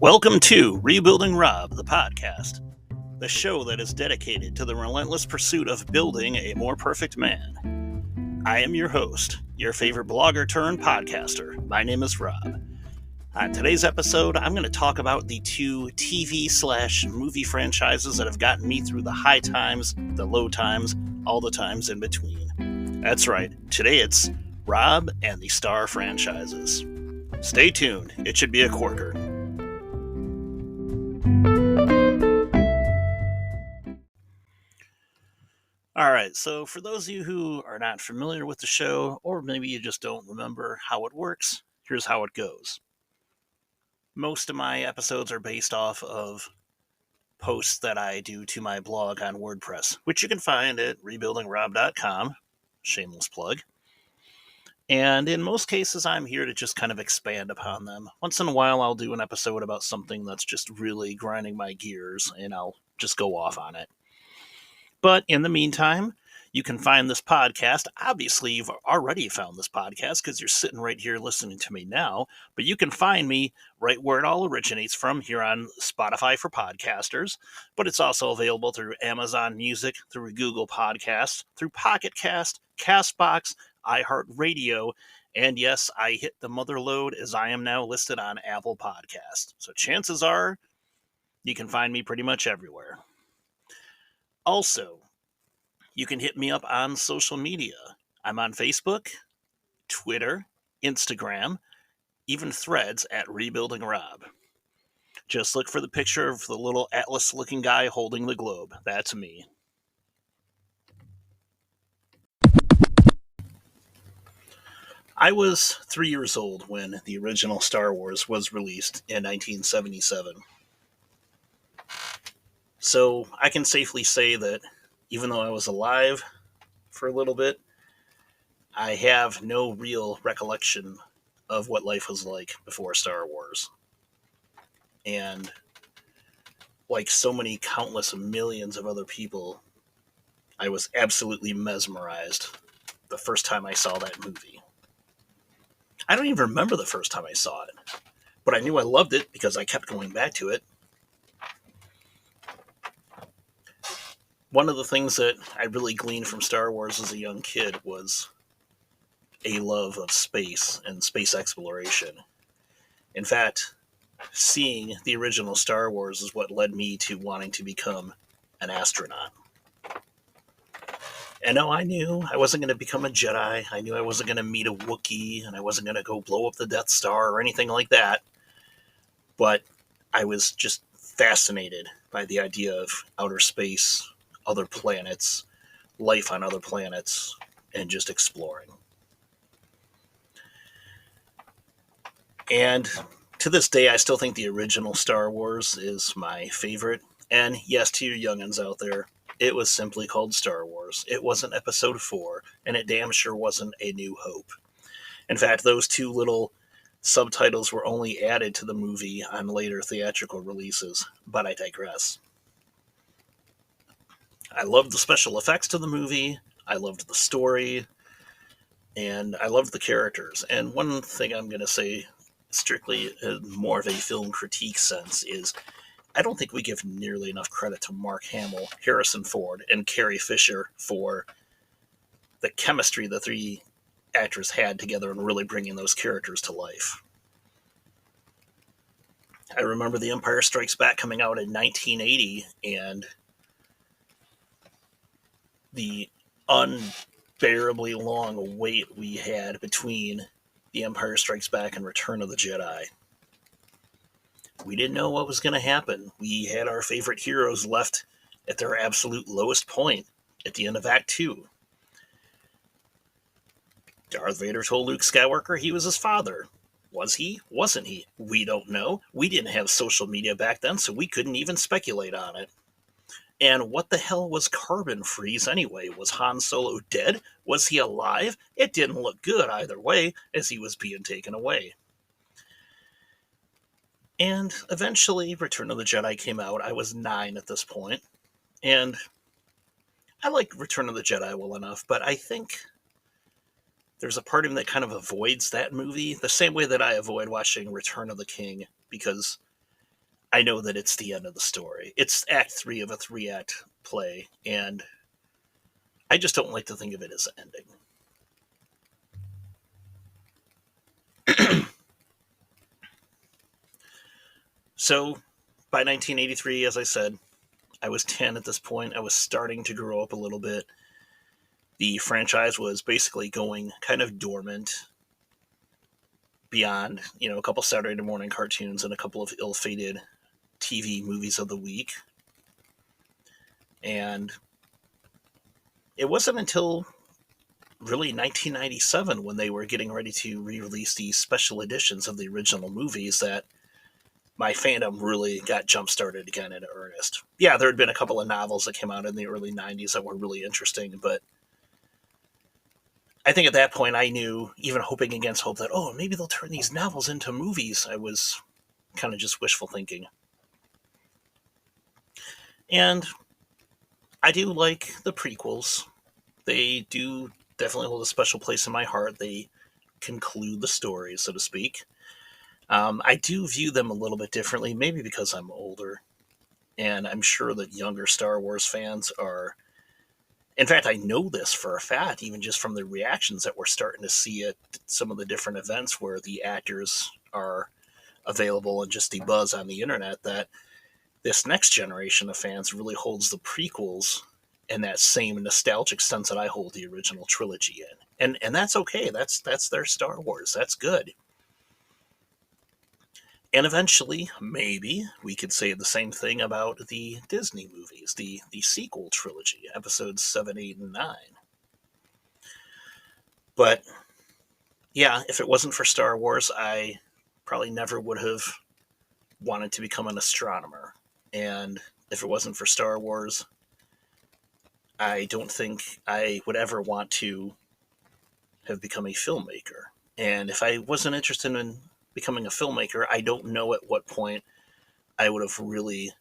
Welcome to Rebuilding Rob, the podcast, the show that is dedicated to the relentless pursuit of building a more perfect man. I am your host, your favorite blogger turned podcaster. My name is Rob. On today's episode, I'm going to talk about the two TV/movie franchises that have gotten me through the high times, the low times, all the times in between. That's right, today it's Rob and the Star franchises. Stay tuned, it should be a corker. Alright, so for those of you who are not familiar with the show, or maybe you just don't remember how it works, here's how it goes. Most of my episodes are based off of posts that I do to my blog on WordPress, which you can find at rebuildingrob.com. Shameless plug. And in most cases, I'm here to just kind of expand upon them. Once in a while, I'll do an episode about something that's just really grinding my gears, and I'll just go off on it. But in the meantime, you can find this podcast. Obviously, you've already found this podcast because you're sitting right here listening to me now. But you can find me right where it all originates from, here on Spotify for podcasters. But it's also available through Amazon Music, through Google Podcasts, through Pocket Cast, CastBox, iHeartRadio, and yes, I hit the mother load as I am now listed on Apple Podcasts. So chances are you can find me pretty much everywhere. Also, you can hit me up on social media. I'm on Facebook, Twitter, Instagram, even Threads at Rebuilding Rob. Just look for the picture of the little Atlas-looking guy holding the globe. That's me. I was 3 years old when the original Star Wars was released in 1977. So I can safely say that even though I was alive for a little bit, I have no real recollection of what life was like before Star Wars. And like so many countless millions of other people, I was absolutely mesmerized the first time I saw that movie. I don't even remember the first time I saw it, but I knew I loved it because I kept going back to it. One of the things that I really gleaned from Star Wars as a young kid was a love of space and space exploration. In fact, seeing the original Star Wars is what led me to wanting to become an astronaut. And no, I knew I wasn't going to become a Jedi. I knew I wasn't going to meet a Wookiee, and I wasn't going to go blow up the Death Star or anything like that. But I was just fascinated by the idea of outer space, other planets, life on other planets, and just exploring. And to this day, I still think the original Star Wars is my favorite. And yes, to you youngins out there, it was simply called Star Wars. It wasn't Episode 4, and it damn sure wasn't A New Hope. In fact, those two little subtitles were only added to the movie on later theatrical releases, but I digress. I loved the special effects to the movie, I loved the story, and I loved the characters. And one thing I'm going to say, strictly more of a film critique sense, is I don't think we give nearly enough credit to Mark Hamill, Harrison Ford, and Carrie Fisher for the chemistry the three actors had together and really bringing those characters to life. I remember The Empire Strikes Back coming out in 1980, and the unbearably long wait we had between The Empire Strikes Back and Return of the Jedi. We didn't know what was going to happen. We had our favorite heroes left at their absolute lowest point at the end of Act 2. Darth Vader told Luke Skywalker he was his father. Was he? Wasn't he? We don't know. We didn't have social media back then, so we couldn't even speculate on it. And what the hell was Carbon Freeze anyway? Was Han Solo dead? Was he alive? It didn't look good either way, as he was being taken away. And eventually, Return of the Jedi came out. I was 9 at this point. And I like Return of the Jedi well enough, but I think there's a part of me that kind of avoids that movie, the same way that I avoid watching Return of the King, because I know that it's the end of the story. It's act 3 of a 3-act play, and I just don't like to think of it as ending. So, by 1983, as I said, I was 10 at this point. I was starting to grow up a little bit. The franchise was basically going kind of dormant beyond, a couple Saturday morning cartoons and a couple of ill-fated TV movies of the week. And it wasn't until really 1997 when they were getting ready to re-release these special editions of the original movies that my fandom really got jump-started again in earnest. Yeah, there had been a couple of novels that came out in the early 90s that were really interesting, but I think at that point I knew, even hoping against hope, that, oh, maybe they'll turn these novels into movies. I was kind of just wishful thinking. And I do like the prequels. They do definitely hold a special place in my heart. They conclude the story, so to speak. I do view them a little bit differently, maybe because I'm older, and I'm sure that younger Star Wars fans are. In fact, I know this for a fact, even just from the reactions that we're starting to see at some of the different events where the actors are available and just the buzz on the internet, that this next generation of fans really holds the prequels in that same nostalgic sense that I hold the original trilogy in. And that's okay. That's their Star Wars. That's good. And eventually, maybe we could say the same thing about the Disney movies, the sequel trilogy, episodes 7, 8, and 9. But yeah, if it wasn't for Star Wars, I probably never would have wanted to become an astronomer. And if it wasn't for Star Wars, I don't think I would ever want to have become a filmmaker. And if I wasn't interested in becoming a filmmaker, I don't know at what point I would have really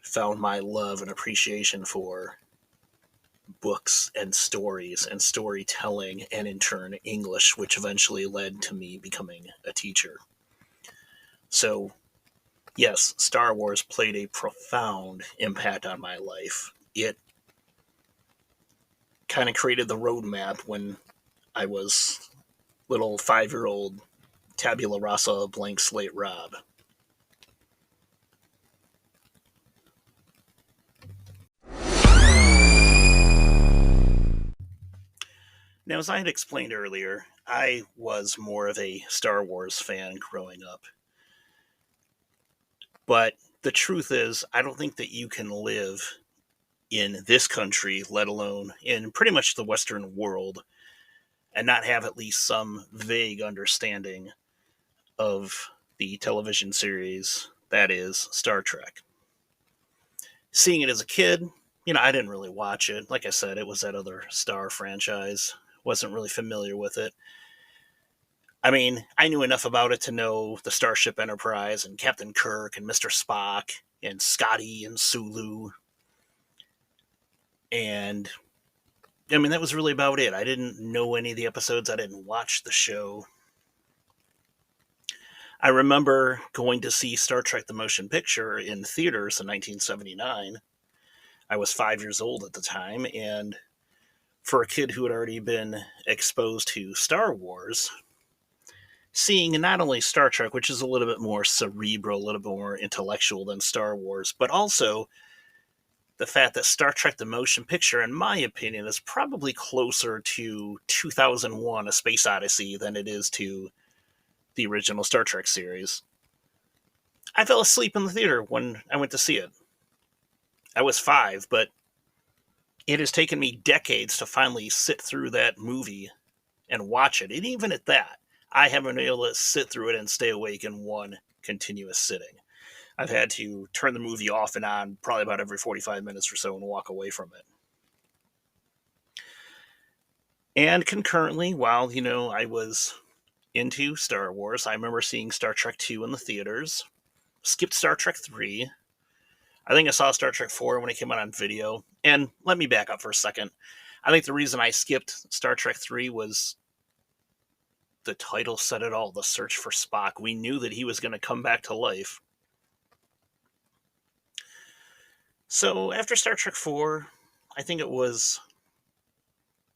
found my love and appreciation for books and stories and storytelling, and in turn English, which eventually led to me becoming a teacher. So yes, Star Wars played a profound impact on my life. It kind of created the roadmap when I was little 5-year-old tabula rasa blank slate Rob. Now, as I had explained earlier, I was more of a Star Wars fan growing up. But the truth is, I don't think that you can live in this country, let alone in pretty much the Western world, and not have at least some vague understanding of the television series that is Star Trek. Seeing it as a kid, I didn't really watch it. Like I said, it was that other Star franchise. Wasn't really familiar with it. I mean, I knew enough about it to know the Starship Enterprise and Captain Kirk and Mr. Spock and Scotty and Sulu. And I mean, that was really about it. I didn't know any of the episodes. I didn't watch the show. I remember going to see Star Trek the Motion Picture in theaters in 1979. I was 5 years old at the time, and for a kid who had already been exposed to Star Wars, seeing not only Star Trek, which is a little bit more cerebral, a little bit more intellectual than Star Wars, but also the fact that Star Trek the Motion Picture, in my opinion, is probably closer to 2001 A Space Odyssey than it is to the original Star Trek series. I fell asleep in the theater when I went to see it. I was 5, but it has taken me decades to finally sit through that movie and watch it. And even at that, I haven't been able to sit through it and stay awake in one continuous sitting. I've had to turn the movie off and on probably about every 45 minutes or so and walk away from it. And concurrently, while, I was into Star Wars, I remember seeing Star Trek 2 in the theaters, skipped Star Trek 3. I think I saw Star Trek 4 when it came out on video. And let me back up for a second. I think the reason I skipped Star Trek 3 was the title said it all, The Search for Spock. We knew that he was going to come back to life. So after Star Trek 4, I think it was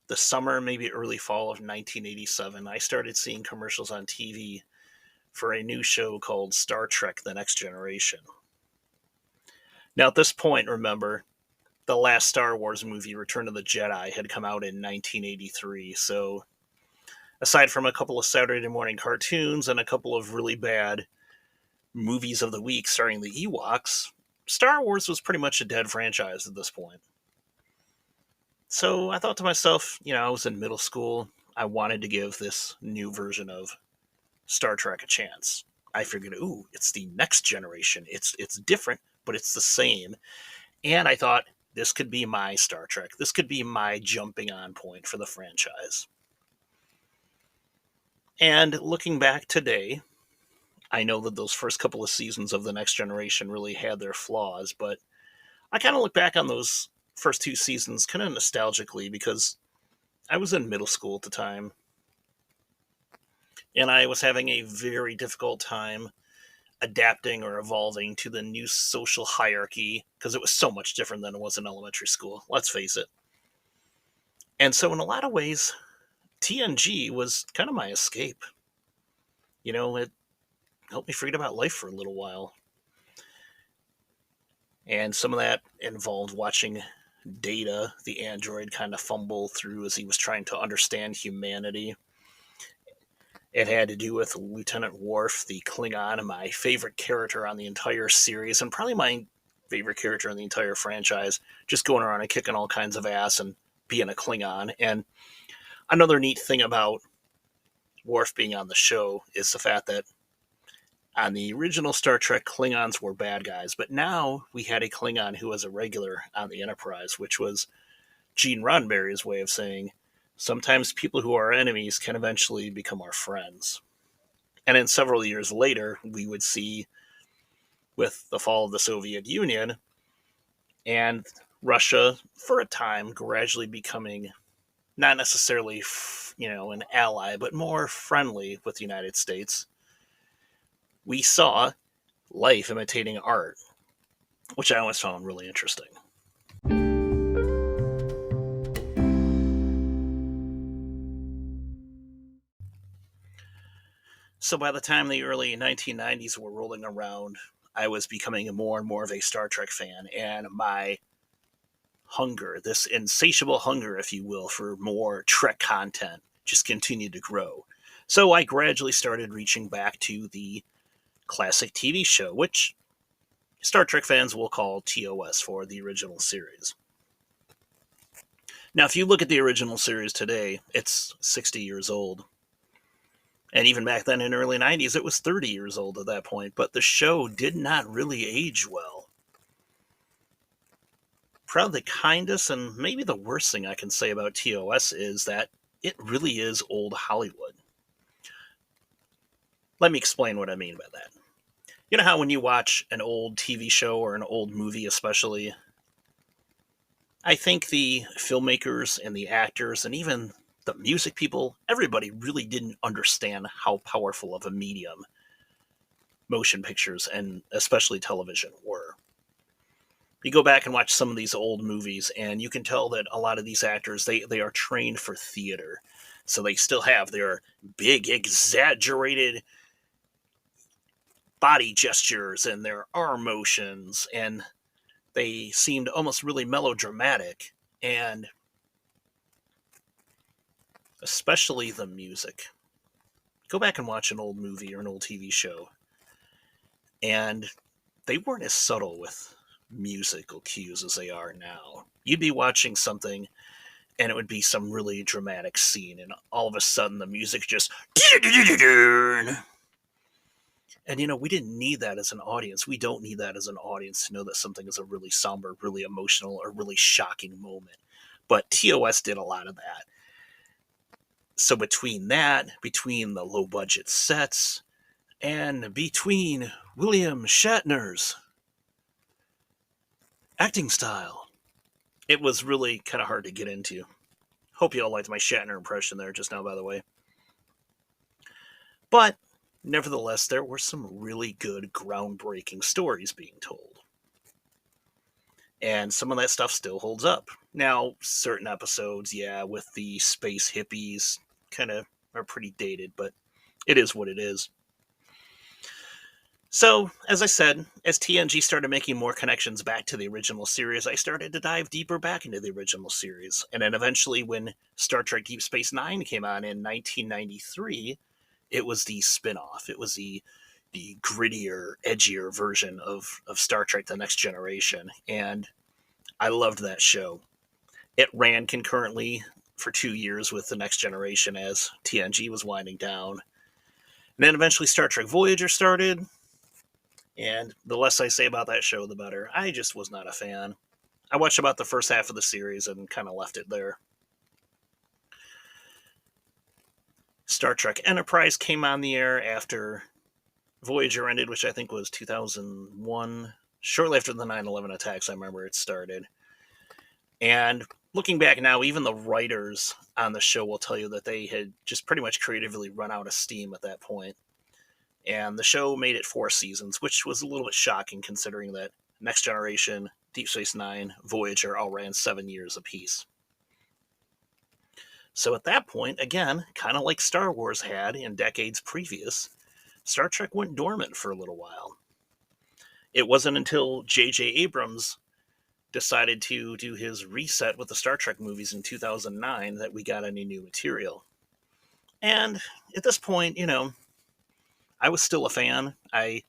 the summer, maybe early fall of 1987, I started seeing commercials on TV for a new show called Star Trek The Next Generation. Now, at this point, remember, the last Star Wars movie, Return of the Jedi, had come out in 1983, so aside from a couple of Saturday morning cartoons and a couple of really bad movies of the week starring the Ewoks, Star Wars was pretty much a dead franchise at this point. So I thought to myself, I was in middle school. I wanted to give this new version of Star Trek a chance. I figured, ooh, it's the next generation. It's different, but it's the same. And I thought this could be my Star Trek. This could be my jumping on point for the franchise. And looking back today, I know that those first couple of seasons of the Next Generation really had their flaws, but I kind of look back on those first two seasons kind of nostalgically because I was in middle school at the time, and I was having a very difficult time adapting or evolving to the new social hierarchy because it was so much different than it was in elementary school, let's face it. And so, in a lot of ways, TNG was kind of my escape. It helped me forget about life for a little while. And some of that involved watching Data, the android, kind of fumble through as he was trying to understand humanity. It had to do with Lieutenant Worf, the Klingon, my favorite character on the entire series, and probably my favorite character in the entire franchise, just going around and kicking all kinds of ass and being a Klingon. And another neat thing about Worf being on the show is the fact that on the original Star Trek, Klingons were bad guys, but now we had a Klingon who was a regular on the Enterprise, which was Gene Roddenberry's way of saying sometimes people who are enemies can eventually become our friends. And then several years later, we would see, with the fall of the Soviet Union and Russia, for a time, gradually becoming not necessarily, an ally, but more friendly with the United States, we saw life imitating art, which I always found really interesting. So by the time the early 1990s were rolling around, I was becoming more and more of a Star Trek fan, and my hunger, this insatiable hunger, if you will, for more Trek content just continued to grow. So I gradually started reaching back to the classic TV show, which Star Trek fans will call TOS for the original series. Now, if you look at the original series today, it's 60 years old. And even back then in the early 90s, it was 30 years old at that point. But the show did not really age well. Probably the kindest and maybe the worst thing I can say about TOS is that it really is old Hollywood. Let me explain what I mean by that. You know how when you watch an old TV show or an old movie, especially, I think the filmmakers and the actors and even the music people, everybody really didn't understand how powerful of a medium motion pictures and especially television were. You go back and watch some of these old movies, and you can tell that a lot of these actors they are trained for theater, so they still have their big, exaggerated body gestures and their arm motions, and they seemed almost really melodramatic, and especially the music. Go back and watch an old movie or an old TV show, and they weren't as subtle with musical cues as they are now. You'd be watching something and it would be some really dramatic scene, and all of a sudden the music just. And we didn't need that as an audience. We don't need that as an audience to know that something is a really somber, really emotional, or really shocking moment. But TOS did a lot of that. So between the low budget sets, and between William Shatner's acting style, it was really kind of hard to get into. Hope you all liked my Shatner impression there just now, by the way. But nevertheless, there were some really good, groundbreaking stories being told. And some of that stuff still holds up. Now, certain episodes, with the space hippies, kind of are pretty dated, but it is what it is. So, as I said, as TNG started making more connections back to the original series, I started to dive deeper back into the original series. And then eventually, when Star Trek Deep Space Nine came on in 1993, it was the spin off. It was the grittier, edgier version of Star Trek The Next Generation. And I loved that show. It ran concurrently for 2 years with The Next Generation as TNG was winding down. And then eventually Star Trek Voyager started, and the less I say about that show, the better. I just was not a fan. I watched about the first half of the series and kind of left it there. Star Trek Enterprise came on the air after Voyager ended, which I think was 2001. Shortly after the 9/11 attacks, I remember it started. And looking back now, even the writers on the show will tell you that they had just pretty much creatively run out of steam at that point. And the show made it 4 seasons, which was a little bit shocking considering that Next Generation, Deep Space Nine, Voyager all ran 7 years apiece. So at that point, again, kind of like Star Wars had in decades previous, Star Trek went dormant for a little while. It wasn't until J.J. Abrams decided to do his reset with the Star Trek movies in 2009 that we got any new material. And at this point, I was still a fan. I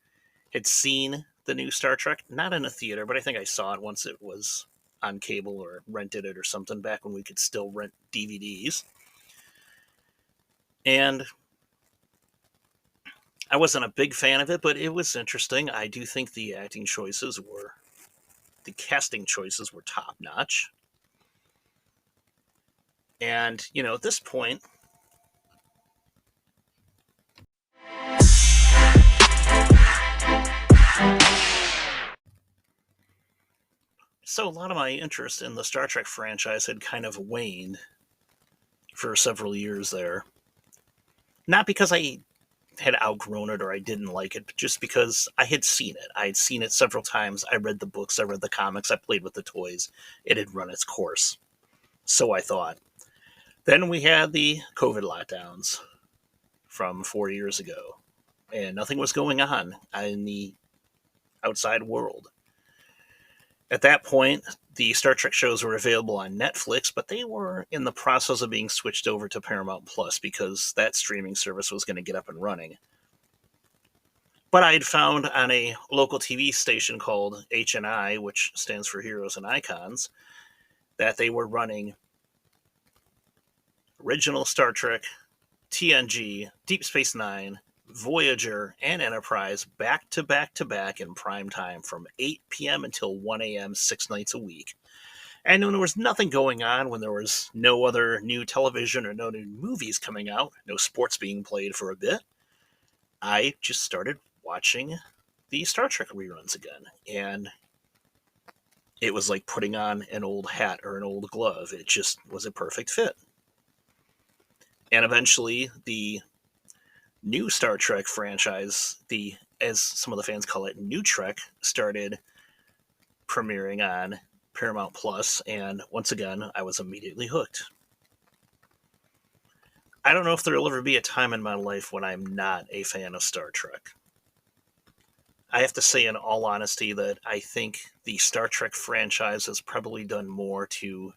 had seen the new Star Trek, not in a theater, but I think I saw it once it was on cable or rented it or something back when we could still rent DVDs. And I wasn't a big fan of it, but it was interesting. I do think the casting choices were top notch. And, at this point, so a lot of my interest in the Star Trek franchise had kind of waned for several years there. Not because I had outgrown it or I didn't like it, but just because I had seen it. I had seen it several times. I read the books, I read the comics, I played with the toys. It had run its course. So I thought. Then we had the COVID lockdowns from 4 years ago, and nothing was going on in the outside world. At that point, the Star Trek shows were available on Netflix, but they were in the process of being switched over to Paramount Plus because that streaming service was going to get up and running. But I had found on a local TV station called HNI, which stands for Heroes and Icons, that they were running original Star Trek, TNG, Deep Space Nine, Voyager, and Enterprise back to back to back in prime time from 8 p.m. until 1 a.m. 6 nights a week. And when there was nothing going on, when there was no other new television or no new movies coming out, no sports being played for a bit, I just started watching the Star Trek reruns again. And it was like putting on an old hat or an old glove. It just was a perfect fit. And eventually, the new Star Trek franchise, as some of the fans call it, New Trek, started premiering on Paramount Plus, and once again, I was immediately hooked. I don't know if there'll ever be a time in my life when I'm not a fan of Star Trek. I have to say, in all honesty, that I think the Star Trek franchise has probably done more to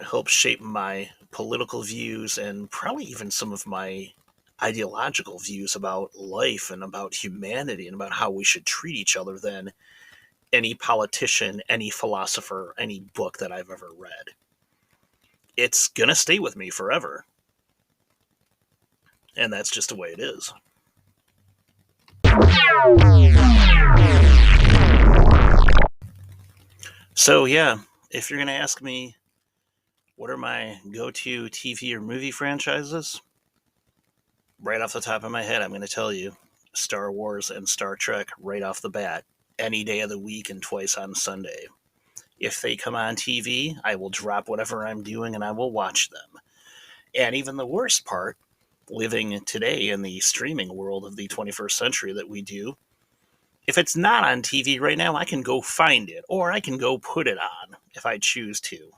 help shape my political views and probably even some of my ideological views about life and about humanity and about how we should treat each other than any politician, any philosopher, any book that I've ever read. It's going to stay with me forever. And that's just the way it is. So, yeah, if you're going to ask me what are my go-to TV or movie franchises, right off the top of my head, I'm going to tell you Star Wars and Star Trek right off the bat, any day of the week and twice on Sunday. If they come on TV, I will drop whatever I'm doing and I will watch them. And even the worst part, living today in the streaming world of the 21st century that we do, If it's not on TV right now, I can go find it, or I can go put it on if I choose to.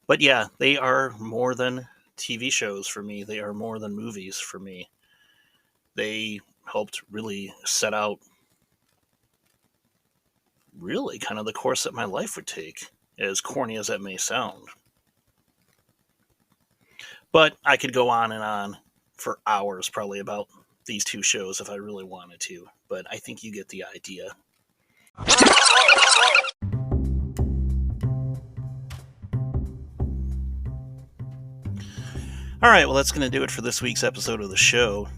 But yeah, they are more than TV shows for me. They are more than movies for me. They helped really set out really kind of the course that my life would take, as corny as that may sound. But I could go on and on for hours probably about these two shows if I really wanted to. But I think you get the idea. All right, well, that's going to do it for this week's episode of the show.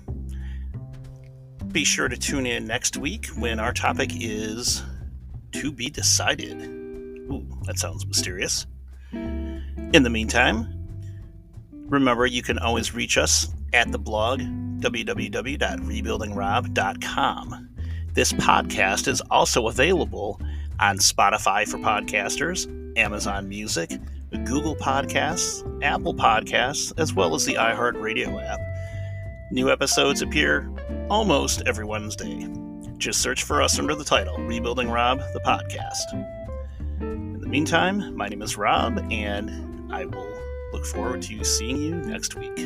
Be sure to tune in next week when our topic is to be decided. Ooh, that sounds mysterious. In the meantime, remember you can always reach us at the blog www.rebuildingrob.com. This podcast is also available on Spotify for podcasters, Amazon Music, Google Podcasts, Apple Podcasts, as well as the iHeartRadio app. New episodes appear almost every Wednesday. Just search for us under the title, Rebuilding Rob, the podcast. In the meantime, my name is Rob, and I will look forward to seeing you next week.